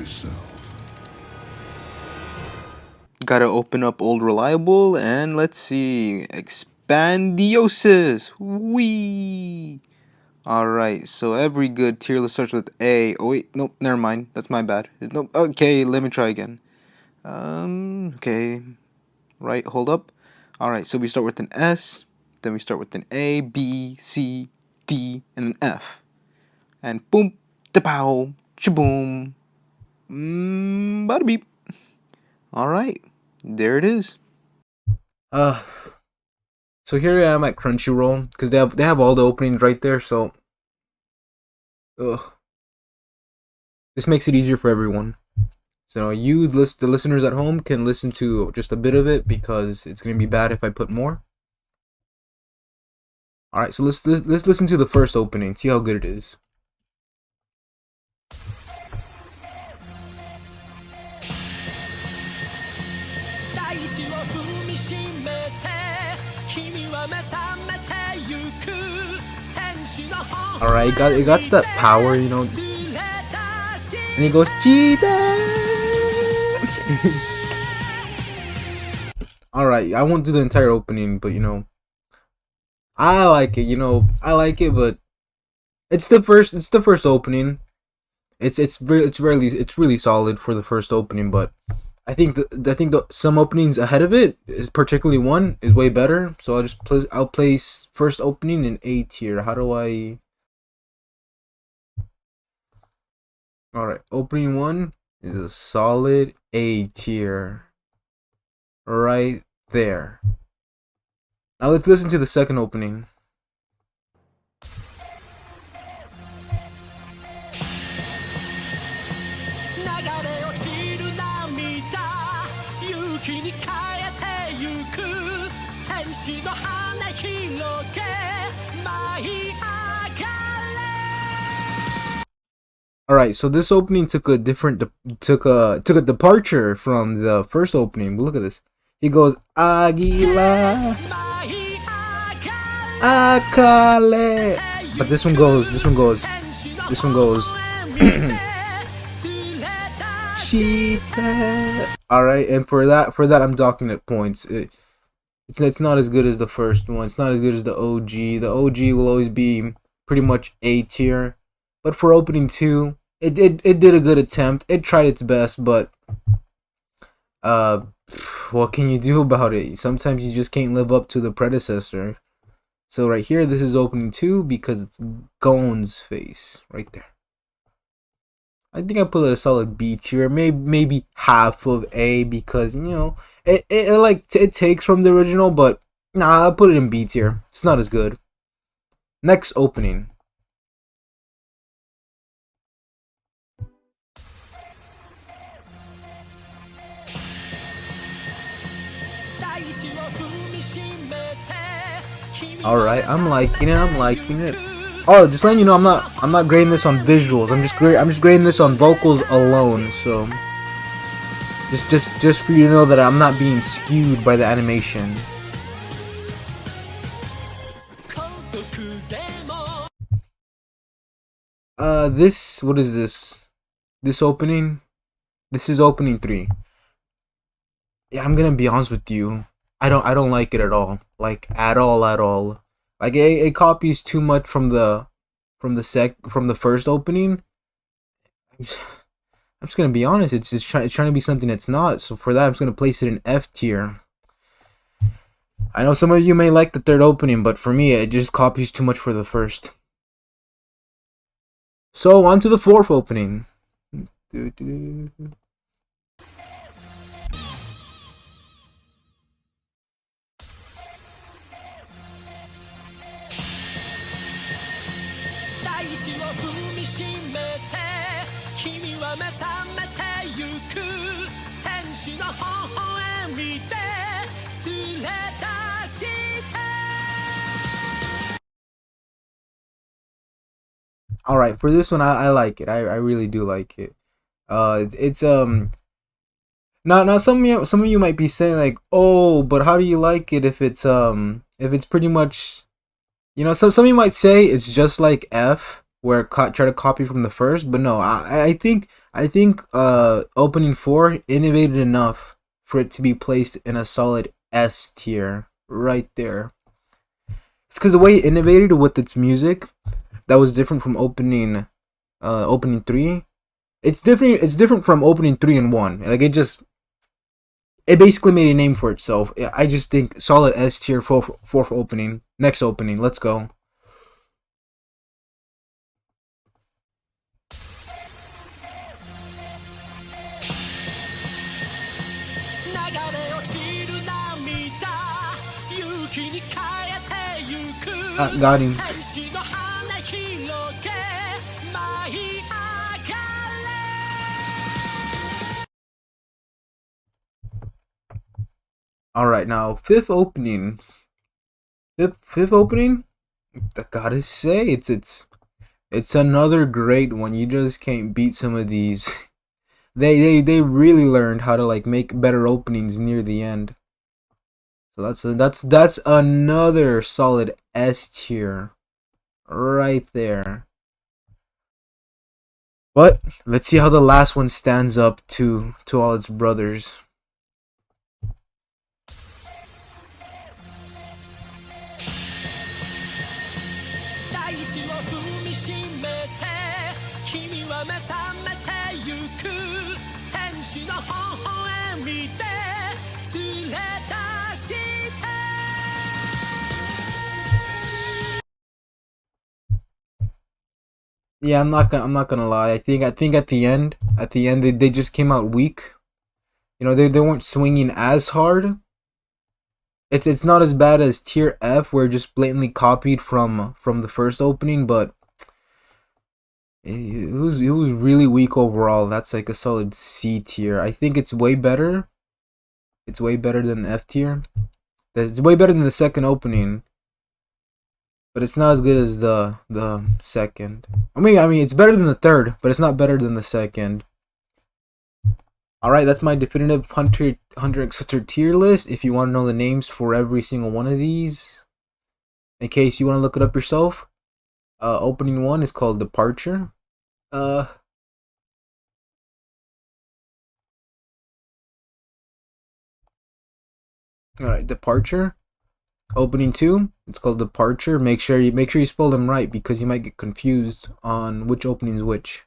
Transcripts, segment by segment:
myself. Gotta open up old reliable and let's see. Expandiosis. Wee. Alright, so every good tier list starts with A. Oh wait, nope, never mind. That's my bad. Nope. Okay, let me try again. Okay. Right, hold up. Alright, so we start with an S, then we start with an A, B, C, D, and an F. And boom, da pow, shaboom. Bada beep. Alright, there it is. Uh so here I am at Crunchyroll, because they have all the openings right there, so this makes it easier for everyone. So the listeners at home, can listen to just a bit of it because it's gonna be bad if I put more. All right, so let's listen to the first opening. See how good it is. All right, it got that power, you know. And he goes, Cheetah! Alright, I won't do the entire opening, but you know, I like it, but it's the first opening. It's really solid for the first opening, but I think some openings ahead of it, is particularly one, is way better. So I'll place first opening in A tier. How do I? Alright, opening one is a solid A tier. Right there. Now let's listen to the second opening. Alright, so this opening took a departure from the first opening. But look at this. He goes, Aguila Akale. But this one goes Shita. Alright, and for that I'm docking it points. It's not as good as the first one. It's not as good as the OG. The OG will always be pretty much A tier. But for opening 2, it did a good attempt. It tried its best, but what can you do about it? Sometimes you just can't live up to the predecessor. So right here, this is opening 2 because it's Gon's face right there. I think I put it a solid B tier, maybe half of A, because you know it takes from the original, but nah, I put it in B tier. It's not as good. Next opening. Alright, I'm liking it. Oh, just letting you know, I'm not grading this on visuals. I'm just grading this on vocals alone. So just for you to know that I'm not being skewed by the animation. What is this? This opening? This is opening 3. Yeah, I'm gonna be honest with you. I don't like it at all. Like at all. Like it copies too much from the first opening. I'm just gonna be honest. It's trying to be something it's not. So for that, I'm just gonna place it in F tier. I know some of you may like the third opening, but for me, it just copies too much for the first. So on to the fourth opening. All right, for this one, I like it. I really do like it. It's now some of you might be saying like, oh, but how do you like it if it's pretty much, you know, some of you might say it's just like F, where try to copy from the first, but no, I think I think opening 4 innovated enough for it to be placed in a solid S tier right there. It's because the way it innovated with its music that was different from opening 3. It's different. It's different from opening 3 and 1. Like it basically made a name for itself. I just think solid S tier, fourth opening. Next opening, let's go. Got him. All right, now fifth opening. Fifth opening. I gotta say, it's another great one. You just can't beat some of these. They really learned how to like make better openings near the end. So that's another solid S tier right there. But let's see how the last one stands up to all its brothers. Yeah, I'm not gonna lie. I think at the end they just came out weak. You know, they weren't swinging as hard. It's not as bad as tier F, where it just blatantly copied from the first opening, but it was really weak overall. That's like a solid C tier. I think it's way better. It's way better than the F tier. It's way better than the second opening, but it's not as good as the second. I mean, it's better than the third, but it's not better than the second. All right, that's my definitive Hunter x Hunter tier list. If you want to know the names for every single one of these, in case you want to look it up yourself, opening 1 is called Departure. All right, Departure. Opening 2, it's called Departure. Make sure you spell them right, because you might get confused on which opening is which.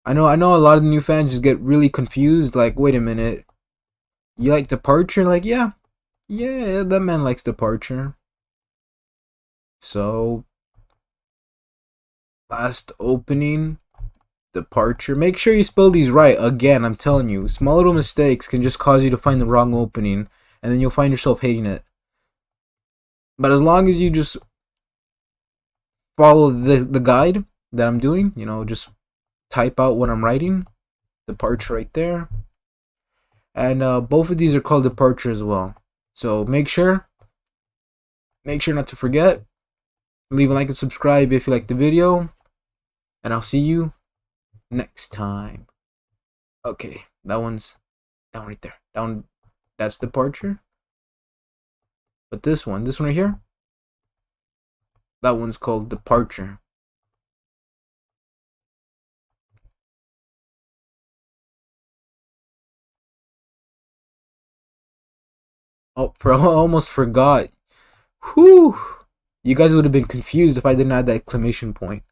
I know a lot of new fans just get really confused, like, wait a minute, you like Departure? Like, yeah, that man likes Departure. So, last opening, Departure. Make sure you spell these right. Again, I'm telling you, small little mistakes can just cause you to find the wrong opening, and then you'll find yourself hating it. But as long as you just follow the guide that I'm doing, you know, just type out what I'm writing, Departure right there. And both of these are called Departure as well. So make sure not to forget, leave a like and subscribe if you like the video, and I'll see you next time. Okay, that one's down right there. Down, that's Departure. But this one right here, that one's called Departure. Oh, I almost forgot. Whew. You guys would have been confused if I didn't add that exclamation point.